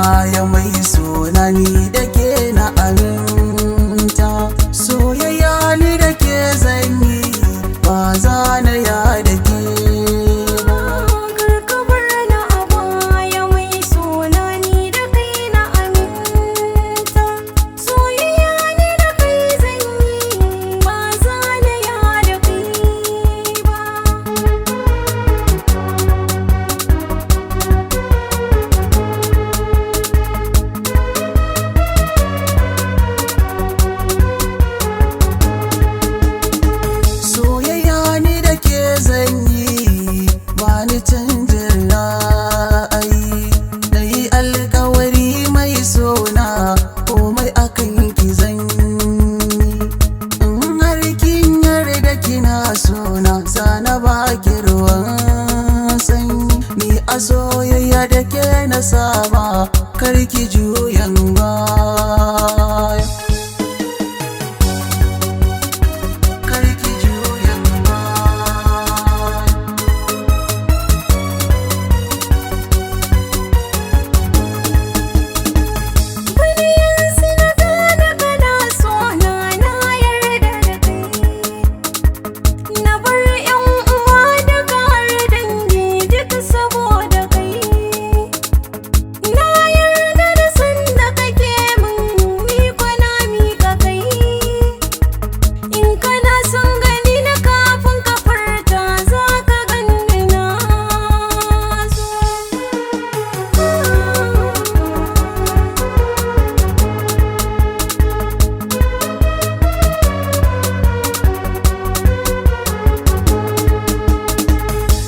baya mai suna ni da ke na aminta. Soyayya ni da ke zanyi ba za na ya da ke ba. Karka bar na a baya mai suna ni da kai na aminta. Soyayya ni da kai zanyi ba za na ya da kai ba. Soyayya ni da ke zanyi ba ni canjin ra'ayi. Na yi alkawari mai sona komai akan ki zanyi. In har kin yarda kina sona sana baki ruwan sanyi. Ni a soyayya da ke na saba kar ki juyan baya. Kar ki juyan baya. Wani yanzu na gane kana sona na yarda da kai. Na bar 'yan uwa da kare dangi duk saboda kai. Na yarda da san da kake min ni kwana miƙa kai. In kana son gani na kafin ka furta za ka ganni na zo.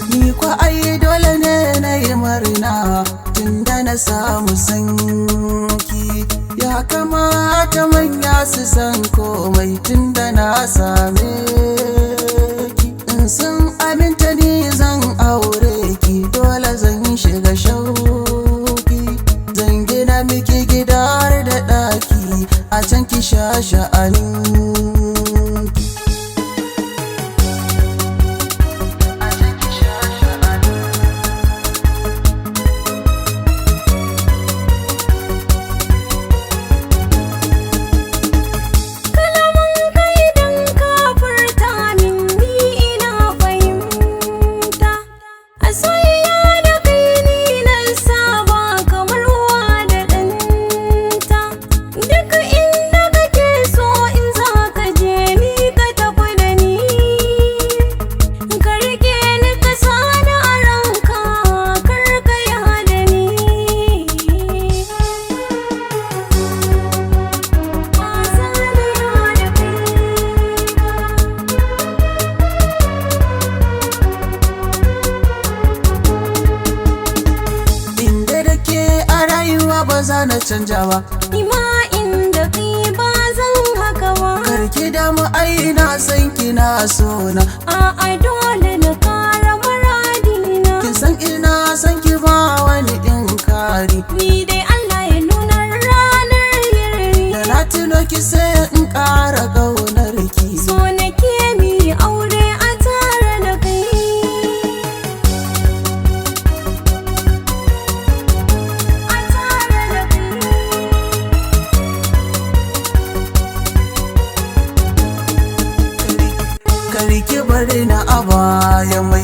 Ni kwa ai dole ne na yi murna tunda na samu sanki. Ya kamata manya su san komai tunda na same ki. In sun aminta ni zan aure ki dole zan shiga shauki. Zan gina miki gida har da ɗaki a can ki sha sha'anin. Kalaman kai dan ka furta min ni ina fahimta. A soyayya da kai ni na saba kamar uwa da ɗanta. Duk inda kake so in za ka je ni ka tafi da ni. Ka riƙe ni ka sani a ranka kar ka yada ni. Ba za na yada kai ba. Inda da ke a rayuwa ba za na canja ba. Ima inda kai ba zan haka ba. Karki damu ai na san kina sona. A'a dole na kara muradina. Kin san ina san ki ba wani inkari. Ni dai Allah ya nuna ranar yarda. Da na tuno ki sai in ƙara ƙaunar ki. So nake mi aure a tare da kai. A tare da kai. Karki bari na a baya mai